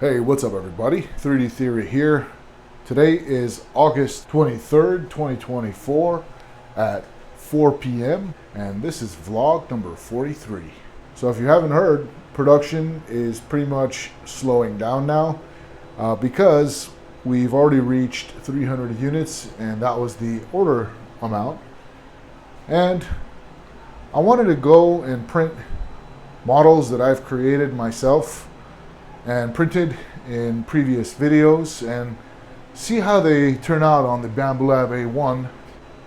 Hey, what's up everybody? 3D Theory here. Today is August 23rd, 2024 at 4 p.m. and this is vlog number 43. So if you haven't heard, production is pretty much slowing down now because we've already reached 300 units and that was the order amount. And I wanted to go and print models that I've created myself and printed in previous videos and see how they turn out on the Bambu Lab A1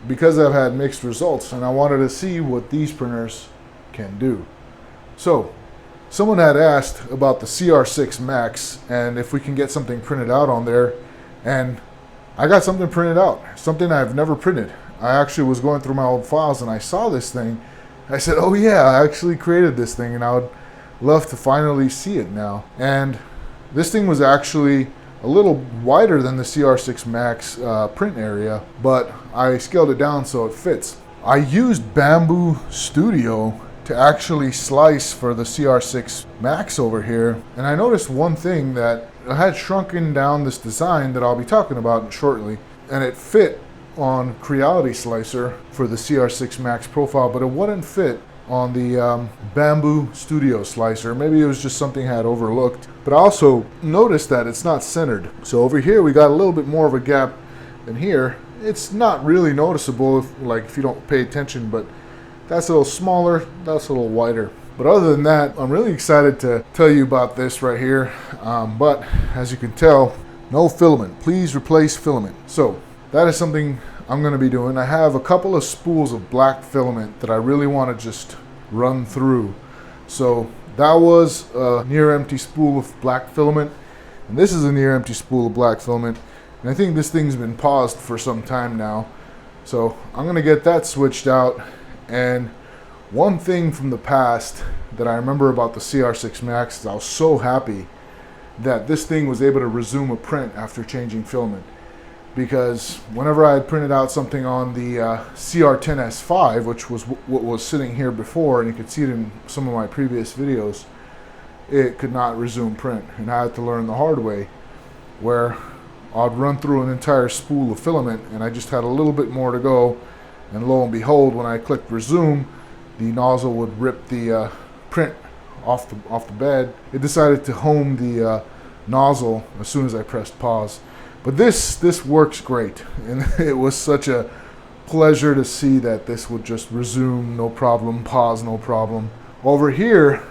because I've had mixed results and I wanted to see what these printers can do. So someone had asked about the CR6 Max and if we can get something printed out on there, and I got something printed out, something I've never printed. I actually was going through my old files and I saw this thing. I said, oh yeah, I actually created this thing and I would love to finally see it now. And this thing was actually a little wider than the CR6 Max print area, but I scaled it down so it fits. I used Bambu Studio to actually slice for the CR6 Max over here, and I noticed one thing, that I had shrunken down this design that I'll be talking about shortly, and it fit on Creality slicer for the CR6 Max profile, but it wouldn't fit on the Bambu Studio slicer. Maybe it was just something I had overlooked, but I also noticed that it's not centered. So over here we got a little bit more of a gap than here. It's not really noticeable if you don't pay attention, but that's a little smaller, that's a little wider. But other than that, I'm really excited to tell you about this right here. But as you can tell, no filament. Please replace filament. So that is something I'm going to be doing. I have a couple of spools of black filament that I really want to just run through. So that was a near empty spool of black filament, and this is a near empty spool of black filament. And I think this thing's been paused for some time now. So I'm going to get that switched out. And one thing from the past that I remember about the CR6 Max is I was so happy that this thing was able to resume a print after changing filament. Because whenever I had printed out something on the CR10S5, which was what was sitting here before, and you could see it in some of my previous videos, it could not resume print. And I had to learn the hard way, where I'd run through an entire spool of filament, and I just had a little bit more to go, and lo and behold, when I clicked resume, the nozzle would rip the print off the bed. It decided to home the nozzle as soon as I pressed pause. But this works great, and it was such a pleasure to see that this would just resume, no problem, pause, no problem. Over here,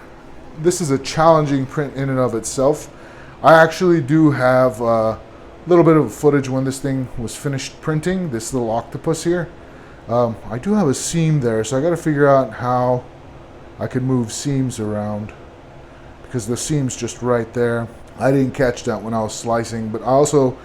this is a challenging print in and of itself. I actually do have a little bit of footage when this thing was finished printing, this little octopus here. I do have a seam there, so I got to figure out how I can move seams around, because the seam's just right there. I didn't catch that when I was slicing, but I also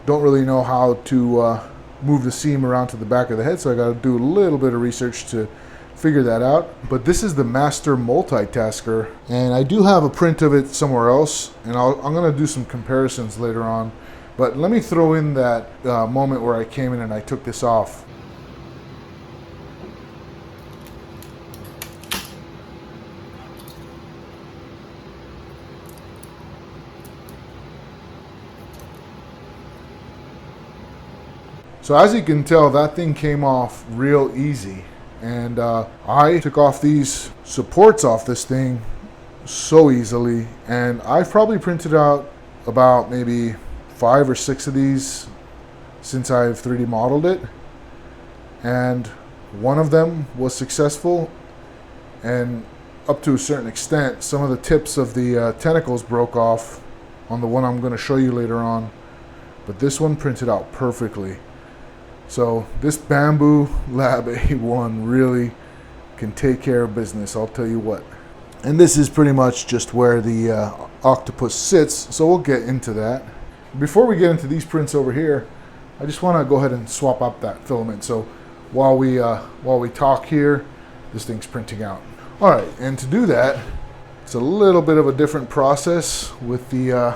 don't really know how to move the seam around to the back of the head, so I got to do a little bit of research to figure that out. But this is the Master Multitasker, and I do have a print of it somewhere else, and I'm going to do some comparisons later on. But let me throw in that moment where I came in and I took this off. So as you can tell, that thing came off real easy, and I took off these supports off this thing so easily, and I've probably printed out about maybe 5 or 6 of these since I've 3D modeled it, and one of them was successful, and up to a certain extent some of the tips of the tentacles broke off on the one I'm going to show you later on, but this one printed out perfectly. So this Bambu Lab A1 really can take care of business, I'll tell you what. And this is pretty much just where the octopus sits, so we'll get into that. Before we get into these prints over here, I just want to go ahead and swap up that filament. So while we talk here, this thing's printing out. All right, and to do that, it's a little bit of a different process with the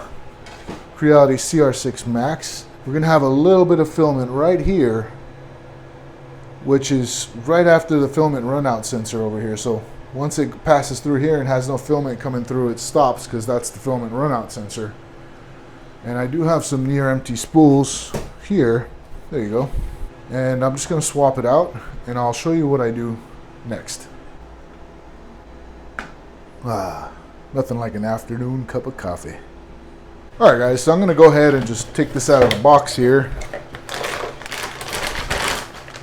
Creality CR6 Max. We're going to have a little bit of filament right here, which is right after the filament runout sensor over here. So once it passes through here and has no filament coming through, it stops because that's the filament runout sensor. And I do have some near empty spools here. There you go. And I'm just going to swap it out, and I'll show you what I do next. Nothing like an afternoon cup of coffee. Alright guys, so I'm going to go ahead and just take this out of the box here.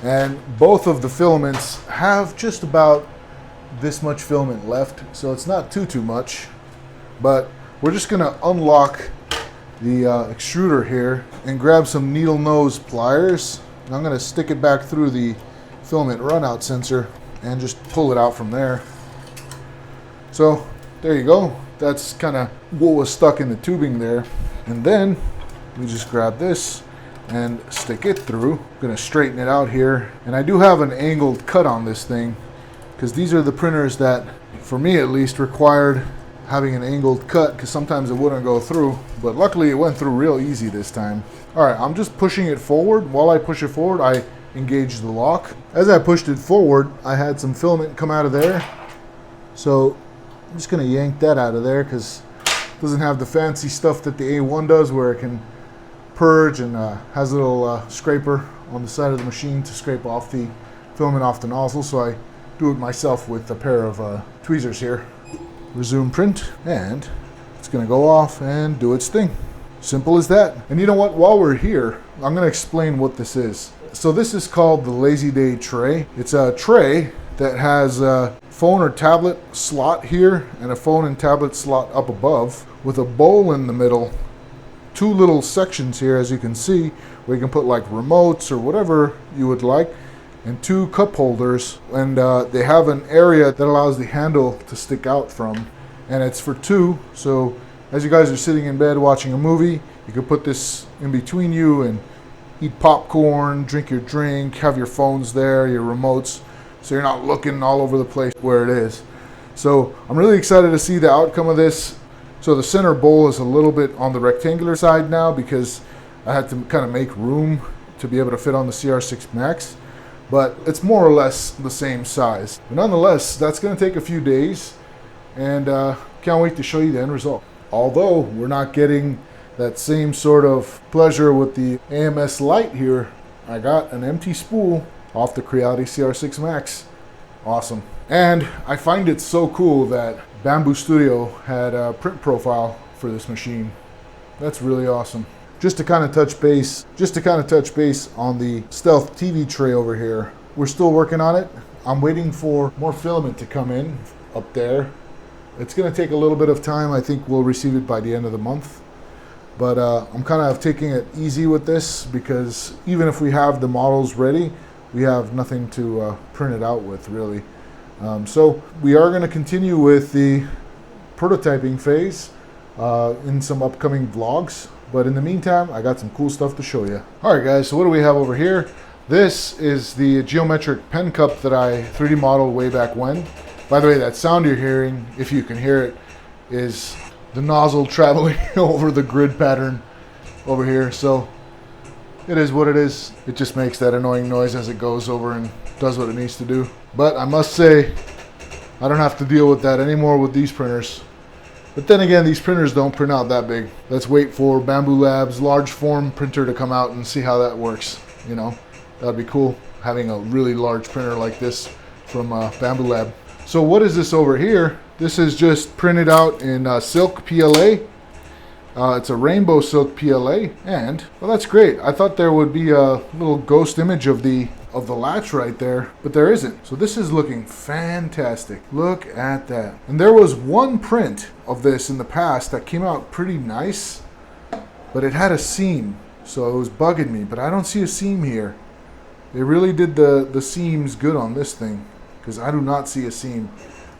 And both of the filaments have just about this much filament left, so it's not too much. But we're just going to unlock the extruder here and grab some needle nose pliers. And I'm going to stick it back through the filament runout sensor and just pull it out from there. So there you go. That's kind of what was stuck in the tubing there. And then we just grab this and stick it through. I'm going to straighten it out here. And I do have an angled cut on this thing because these are the printers that, for me at least, required having an angled cut because sometimes it wouldn't go through. But luckily it went through real easy this time. Alright, I'm just pushing it forward. While I push it forward, I engage the lock. As I pushed it forward, I had some filament come out of there. So I'm just going to yank that out of there because it doesn't have the fancy stuff that the A1 does where it can purge and has a little scraper on the side of the machine to scrape off the filament off the nozzle. So I do it myself with a pair of tweezers here. Resume print, and it's going to go off and do its thing. Simple as that. And you know what? While we're here, I'm going to explain what this is. So this is called the Lazy Day tray. It's a tray that has a phone or tablet slot here and a phone and tablet slot up above with a bowl in the middle. Two little sections here, as you can see, where you can put like remotes or whatever you would like, and two cup holders. And they have an area that allows the handle to stick out from, and it's for two. So as you guys are sitting in bed watching a movie, you can put this in between you and eat popcorn, drink your drink, have your phones there, your remotes, so you're not looking all over the place where it is. So I'm really excited to see the outcome of this. So the center bowl is a little bit on the rectangular side now because I had to kind of make room to be able to fit on the CR6 Max, but it's more or less the same size. But nonetheless, that's going to take a few days, and can't wait to show you the end result. Although we're not getting that same sort of pleasure with the AMS Lite here, I got an empty spool off the Creality CR6 Max. Awesome. And I find it so cool that Bambu Studio had a print profile for this machine. That's really awesome. Just to kind of touch base on the Stealth TV tray over here. We're still working on it. I'm waiting for more filament to come in up there. It's going to take a little bit of time. I think we'll receive it by the end of the month. But I'm kind of taking it easy with this because even if we have the models ready, we have nothing to print it out with, really. So we are going to continue with the prototyping phase in some upcoming vlogs. But in the meantime, I got some cool stuff to show you. Alright guys, so what do we have over here? This is the geometric pen cup that I 3D modeled way back when. By the way, that sound you're hearing, if you can hear it, is the nozzle traveling over the grid pattern over here. So it is what it is. It just makes that annoying noise as it goes over and does what it needs to do. But I must say, I don't have to deal with that anymore with these printers. But then again, these printers don't print out that big. Let's wait for Bambu Lab's large form printer to come out and see how that works. You know, that'd be cool, having a really large printer like this from Bambu Lab. So what is this over here? This is just printed out in silk PLA. It's a rainbow silk PLA, and well, that's great. I thought there would be a little ghost image of the latch right there, but there isn't. So this is looking fantastic. Look at that. And there was one print of this in the past that came out pretty nice, but it had a seam, so it was bugging me. But I don't see a seam here. They really did the seams good on this thing, because I do not see a seam.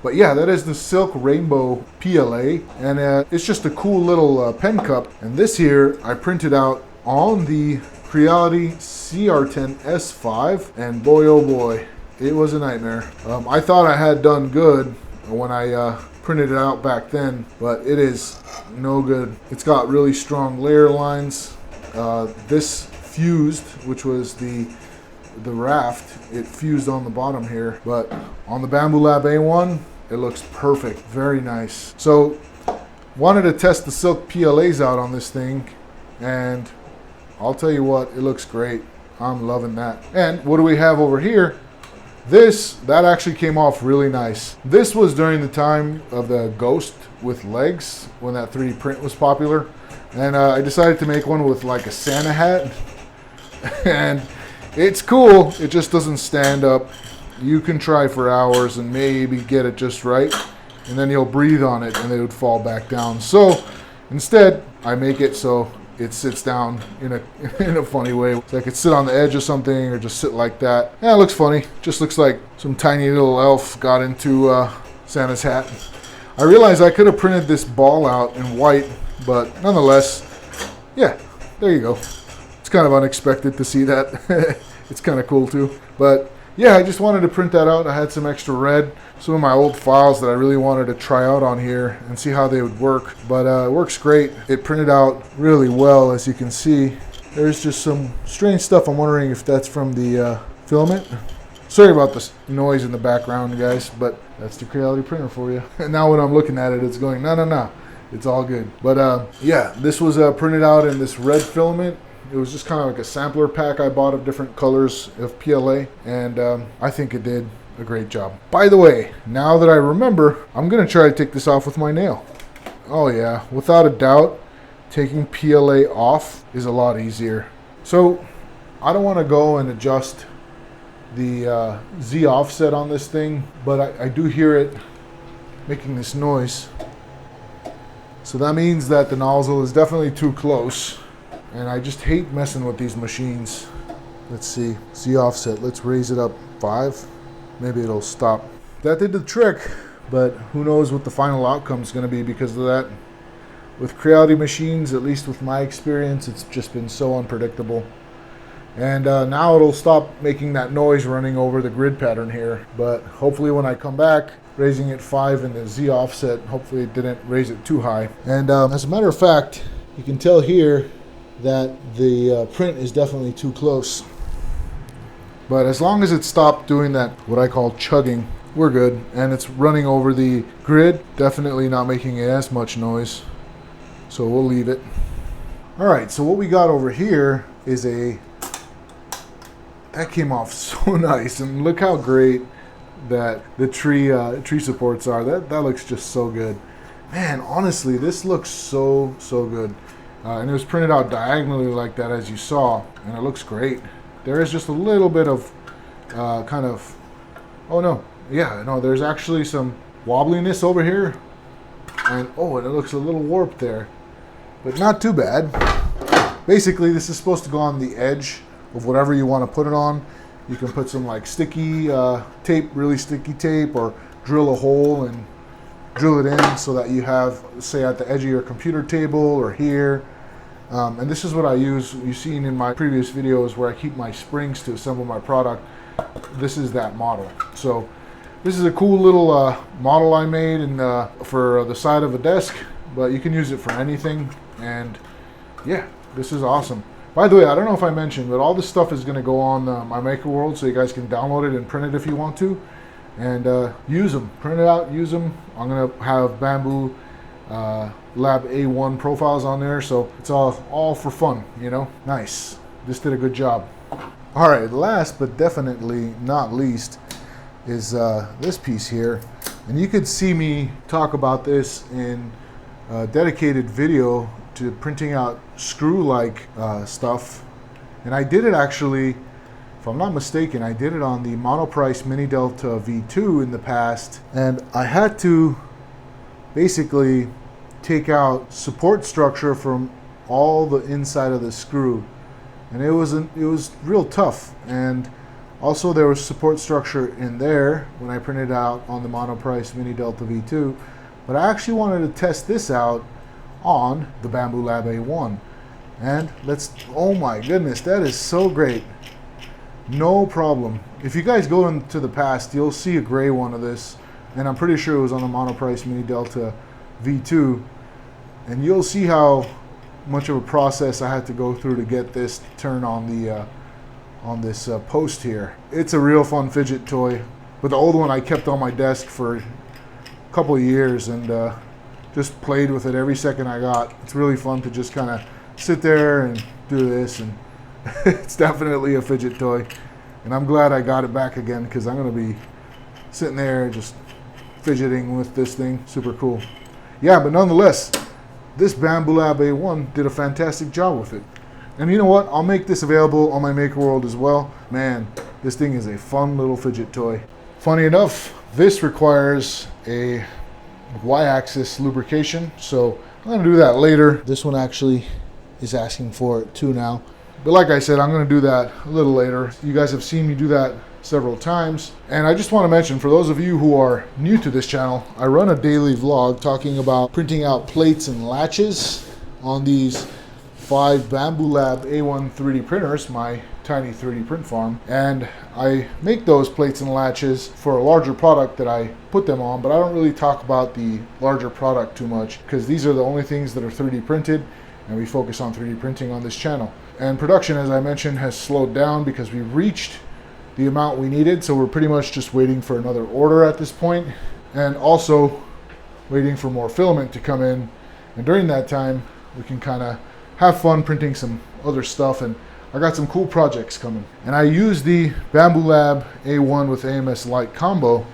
But yeah, that is the silk rainbow PLA, and it's just a cool little pen cup. And this here I printed out on the Creality CR10S5, and boy oh boy, it was a nightmare. I thought I had done good when I printed it out back then, but it is no good. It's got really strong layer lines. This fused, which was the raft, it fused on the bottom here, but on the Bambu Lab A1 it looks perfect. Very nice. So wanted to test the silk PLAs out on this thing, and I'll tell you what, it looks great. I'm loving that. And what do we have over here? That actually came off really nice. This was during the time of the ghost with legs, when that 3D print was popular. And I decided to make one with like a Santa hat. And it's cool, it just doesn't stand up. You can try for hours and maybe get it just right. And then you'll breathe on it and it would fall back down. So instead, I make it so it sits down in a funny way. So I could sit on the edge of something or just sit like that. Yeah, it looks funny. Just looks like some tiny little elf got into Santa's hat. I realized I could have printed this ball out in white, but nonetheless, yeah, there you go. It's kind of unexpected to see that. It's kind of cool too. But yeah, I just wanted to print that out. I had some extra red, some of my old files that I really wanted to try out on here and see how they would work. But it works great. It printed out really well, as you can see. There's just some strange stuff. I'm wondering if that's from the filament. Sorry about the noise in the background, guys, but that's the Creality printer for you. And now when I'm looking at it, it's going, no. It's all good. But yeah, this was printed out in this red filament. It was just kind of like a sampler pack I bought of different colors of PLA, and I think it did a great job. By the way, now that I remember, I'm going to try to take this off with my nail. Oh yeah, without a doubt, taking PLA off is a lot easier. So I don't want to go and adjust the Z offset on this thing, but I do hear it making this noise. So that means that the nozzle is definitely too close. And I just hate messing with these machines. Let's see, Z offset, let's raise it up 5. Maybe it'll stop. That did the trick, but who knows what the final outcome is going to be because of that. With Creality machines, at least with my experience, it's just been so unpredictable. And now it'll stop making that noise running over the grid pattern here. But hopefully when I come back, raising it 5 in the Z offset, hopefully it didn't raise it too high. And as a matter of fact, you can tell here that the print is definitely too close. But as long as it stopped doing that, what I call chugging, we're good. And it's running over the grid, definitely not making as much noise. So we'll leave it. Alright, so what we got over here is that came off so nice. And look how great that the tree supports are. That looks just so good. Man, honestly, this looks so good. And it was printed out diagonally like that, as you saw, and it looks great. There is just a little bit of there's actually some wobbliness over here, and it looks a little warped there, but not too bad. Basically, this is supposed to go on the edge of whatever you want to put it on. You can put some like sticky tape, really sticky tape, or drill a hole and drill it in so that you have, say, at the edge of your computer table or here. And this is what I use. You've seen in my previous videos where I keep my springs to assemble my product. This is that model. So this is a cool little model I made for the side of a desk, but you can use it for anything. And yeah, this is awesome. By the way, I don't know if I mentioned, but all this stuff is going to go on my Maker World, so you guys can download it and print it if you want to. And use them. Print it out, use them. I'm going to have Bambu Lab A1 profiles on there, so it's all for fun, you know. Nice. This did a good job. All right, last but definitely not least is this piece here. And you could see me talk about this in a dedicated video to printing out screw-like stuff. And I did it actually, if I'm not mistaken, I did it on the Monoprice Mini Delta V2 in the past. And I had to basically take out support structure from all the inside of the screw, and it was real tough. And also there was support structure in there when I printed out on the Monoprice Mini Delta V2, but I actually wanted to test this out on the Bambu Lab A1. And oh my goodness, that is so great. No problem. If you guys go into the past, you'll see a gray one of this, and I'm pretty sure it was on the Monoprice Mini Delta V2, and you'll see how much of a process I had to go through to get this to turn on this post here. It's a real fun fidget toy, but the old one I kept on my desk for a couple of years and just played with it every second I got. It's really fun to just kind of sit there and do this, and it's definitely a fidget toy. And I'm glad I got it back again, because I'm going to be sitting there just fidgeting with this thing. Super cool. Yeah, but nonetheless, this Bambu Lab A1 did a fantastic job with it. And you know what? I'll make this available on my Maker World as well. Man, this thing is a fun little fidget toy. Funny enough, this requires a Y-axis lubrication, so I'm going to do that later. This one actually is asking for it too now. But like I said, I'm going to do that a little later. You guys have seen me do that several times. And I just want to mention, for those of you who are new to this channel, I run a daily vlog talking about printing out plates and latches on these 5 Bambu Lab A1 3D printers, my tiny 3D print farm. And I make those plates and latches for a larger product that I put them on, but I don't really talk about the larger product too much, because these are the only things that are 3D printed, and we focus on 3D printing on this channel. And production, as I mentioned, has slowed down because we reached the amount we needed, so we're pretty much just waiting for another order at this point, and also waiting for more filament to come in. And during that time, we can kind of have fun printing some other stuff, and I got some cool projects coming. And I use the Bambu Lab A1 with AMS Light combo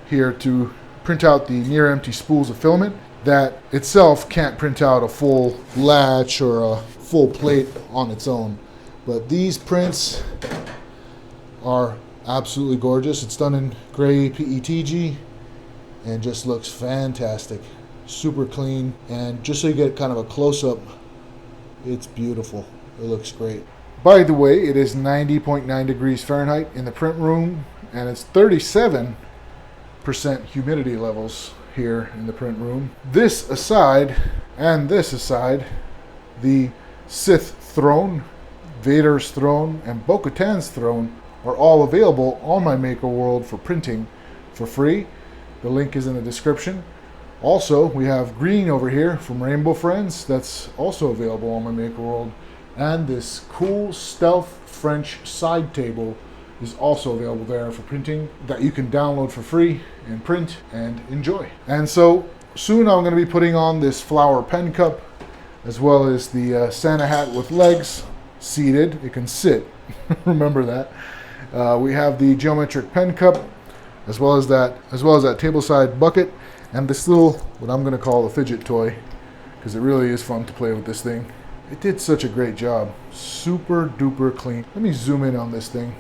here to print out the near empty spools of filament that itself can't print out a full latch or a full plate on its own. But these prints are absolutely gorgeous. It's done in gray PETG and just looks fantastic. Super clean, and just so you get kind of a close-up, it's beautiful. It looks great. By the way, it is 90.9 degrees Fahrenheit in the print room, and it's 37% humidity levels here in the print room. This aside, and this aside, the Sith throne, Vader's throne, and Bo-Katan's throne are all available on my Maker World for printing for free. The link is in the description. Also, we have green over here from Rainbow Friends that's also available on my Maker World. And this cool stealth French side table is also available there for printing, that you can download for free and print and enjoy. And so soon I'm going to be putting on this flower pen cup, as well as the Santa hat with legs, seated. It can sit. Remember that. We have the geometric pen cup, as well as that tableside bucket, and this little, what I'm going to call a fidget toy, because it really is fun to play with this thing. It did such a great job. Super duper clean. Let me zoom in on this thing.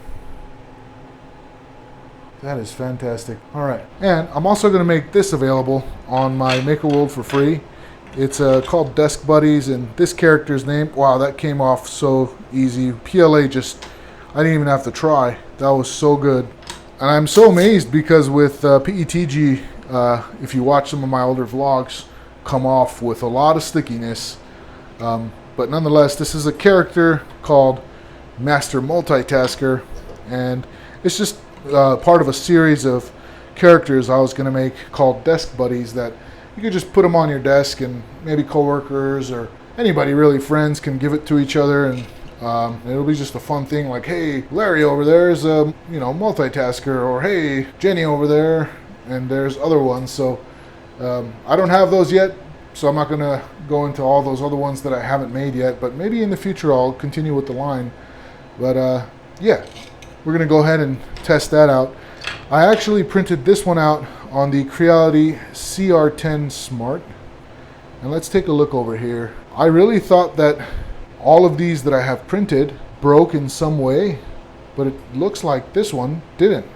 That is fantastic. All right, and I'm also going to make this available on my Maker World for free. It's called Desk Buddies, and this character's name, wow, that came off so easy. PLA just, I didn't even have to try. That was so good. And I'm so amazed because with PETG, if you watch some of my older vlogs, come off with a lot of stickiness. But nonetheless, this is a character called Master Multitasker, and it's just part of a series of characters I was going to make called Desk Buddies, that you could just put them on your desk, and maybe coworkers or anybody really, friends, can give it to each other, and it'll be just a fun thing, like, hey, Larry over there is a multitasker, or hey, Jenny over there, and there's other ones. So I don't have those yet, so I'm not going to go into all those other ones that I haven't made yet, but maybe in the future I'll continue with the line. But yeah, we're going to go ahead and test that out. I actually printed this one out on the Creality CR6 Smart, and let's take a look over here. I really thought that all of these that I have printed broke in some way, but it looks like this one didn't.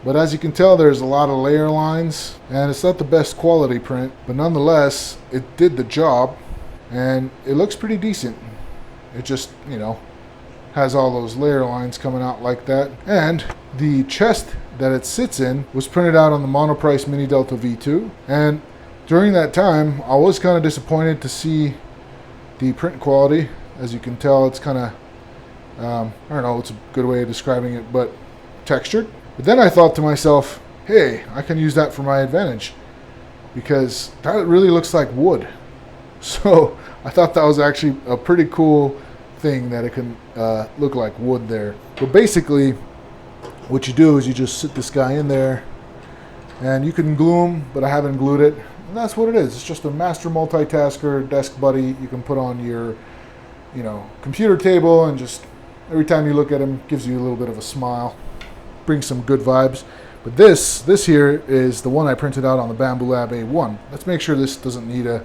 But as you can tell, there's a lot of layer lines, and it's not the best quality print, but nonetheless, it did the job, and it looks pretty decent. It just, has all those layer lines coming out like that. And the chest that it sits in was printed out on the Monoprice Mini Delta V2, and during that time, I was kind of disappointed to see the print quality. As you can tell, it's kind of, I don't know, it's a good way of describing it, but textured. But then I thought to myself, hey, I can use that for my advantage, because that really looks like wood. So I thought that was actually a pretty cool thing, that it can look like wood there. But basically, what you do is you just sit this guy in there, and you can glue him, but I haven't glued it. And that's what it is. It's just a Master Multitasker Desk Buddy. You can put on your you know, computer table, and just every time you look at them, gives you a little bit of a smile, brings some good vibes. But this here is the one I printed out on the Bambu Lab A1. Let's make sure this doesn't need a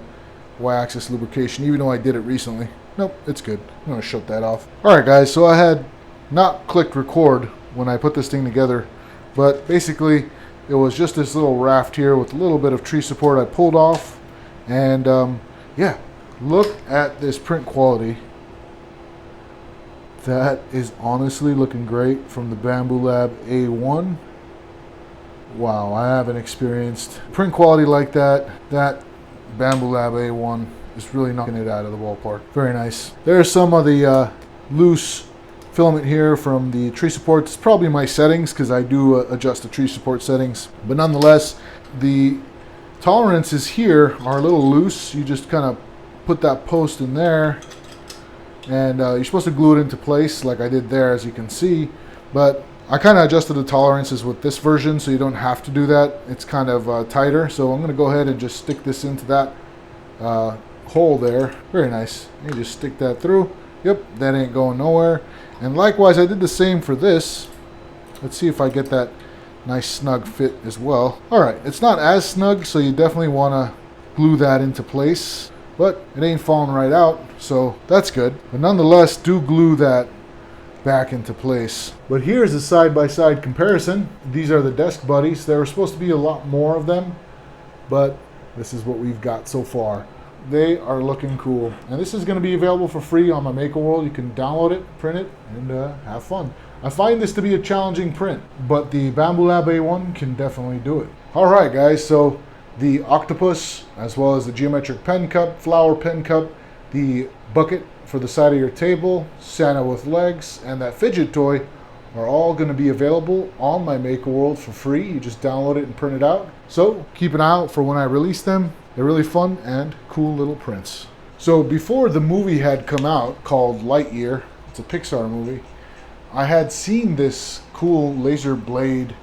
Y-axis lubrication, even though I did it recently. Nope, it's good. I'm going to shut that off. Alright guys, so I had not clicked record when I put this thing together, but basically it was just this little raft here with a little bit of tree support I pulled off. And yeah, look at this print quality. That is honestly looking great from the Bambu Lab A1. Wow, I haven't experienced print quality like that. That Bambu Lab A1 is really knocking it out of the ballpark. Very nice. There's some of the loose filament here from the tree support. It's probably my settings because I do adjust the tree support settings. But nonetheless, the tolerances here are a little loose. You just kind of put that post in there, and you're supposed to glue it into place like I did there, as you can see. But I kind of adjusted the tolerances with this version, so you don't have to do that. It's kind of tighter, so I'm going to go ahead and just stick this into that hole there. Very nice. You just stick that through. Yep, that ain't going nowhere. And likewise, I did the same for this. Let's see if I get that nice snug fit as well. Alright, it's not as snug, so you definitely want to glue that into place. But it ain't falling right out, so that's good. But nonetheless, do glue that back into place. But here's a side-by-side comparison. These are the desk buddies. There were supposed to be a lot more of them, but this is what we've got so far. They are looking cool. And this is going to be available for free on my Maker World. You can download it, print it, and have fun. I find this to be a challenging print, but the Bambu Lab A1 can definitely do it. Alright guys, so the Octopus, as well as the geometric pen cup, flower pen cup, the bucket for the side of your table, Santa with legs, and that fidget toy are all going to be available on my Maker World for free. You just download it and print it out. So keep an eye out for when I release them. They're really fun and cool little prints. So before the movie had come out called Lightyear, it's a Pixar movie, I had seen this cool laser blade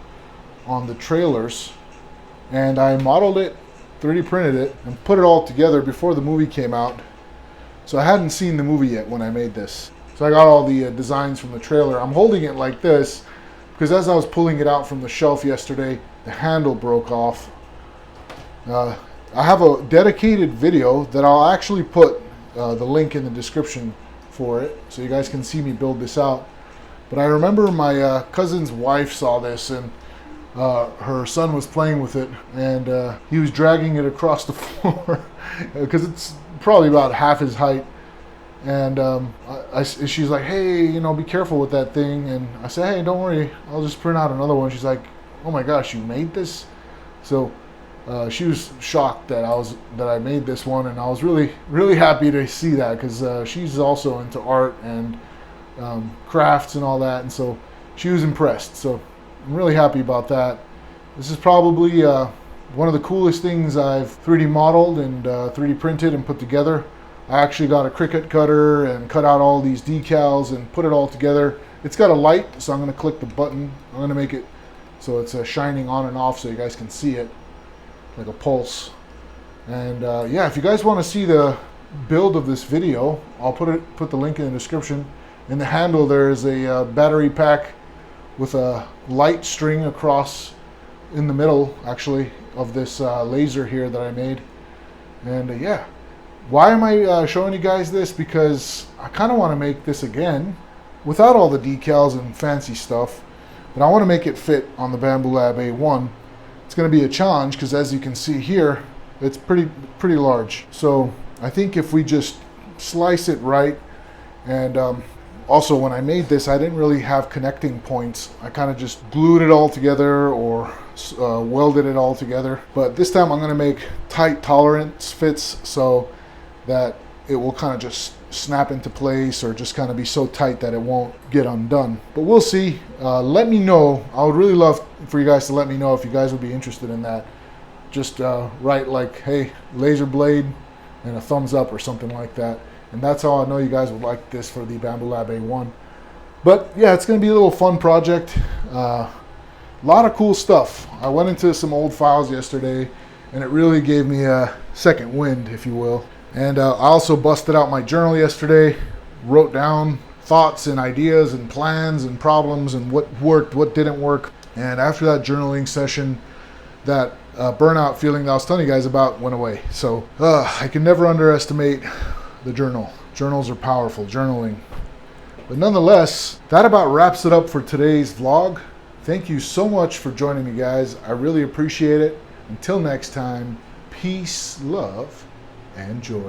on the trailers, and I modeled it, 3D printed it, and put it all together before the movie came out. So I hadn't seen the movie yet when I made this. So I got all the designs from the trailer. I'm holding it like this because as I was pulling it out from the shelf yesterday, the handle broke off. I have a dedicated video that I'll actually put the link in the description for it, so you guys can see me build this out. But I remember my cousin's wife saw this, and her son was playing with it, and he was dragging it across the floor because it's probably about half his height. And she's like, hey, you know, be careful with that thing. And I said, hey, don't worry, I'll just print out another one. She's like, oh my gosh, you made this? So she was shocked that I made this one, and I was really happy to see that because she's also into art and crafts and all that, and so she was impressed. So I'm really happy about that. This is probably one of the coolest things I've 3D modeled and 3D printed and put together. I actually got a Cricut cutter and cut out all these decals and put it all together. It's got a light, so I'm going to click the button. I'm going to make it so it's shining on and off so you guys can see it like a pulse. And yeah, if you guys want to see the build of this video, I'll put the link in the description. In the handle there is a battery pack with a light string across in the middle, actually, of this laser here that I made. And yeah, why am I showing you guys this? Because I kind of want to make this again without all the decals and fancy stuff, but I want to make it fit on the Bambu Lab A1. It's going to be a challenge because, as you can see here, it's pretty large. So I think if we just slice it right, and also when I made this, I didn't really have connecting points. I kind of just glued it all together or welded it all together. But this time I'm going to make tight tolerance fits so that it will kind of just snap into place, or just kind of be so tight that it won't get undone. But we'll see. Let me know. I would really love for you guys to let me know if you guys would be interested in that. Just write like, hey, laser blade, and a thumbs up or something like that. And that's how I know you guys would like this for the Bambu Lab A1. But yeah, it's going to be a little fun project. A lot of cool stuff. I went into some old files yesterday, and it really gave me a second wind, if you will. And I also busted out my journal yesterday, wrote down thoughts and ideas and plans and problems and what worked, what didn't work. And after that journaling session, that burnout feeling that I was telling you guys about went away. So I can never underestimate the journal. Journals are powerful, journaling. But nonetheless, that about wraps it up for today's vlog. Thank you so much for joining me, guys. I really appreciate it. Until next time, peace, love, and joy.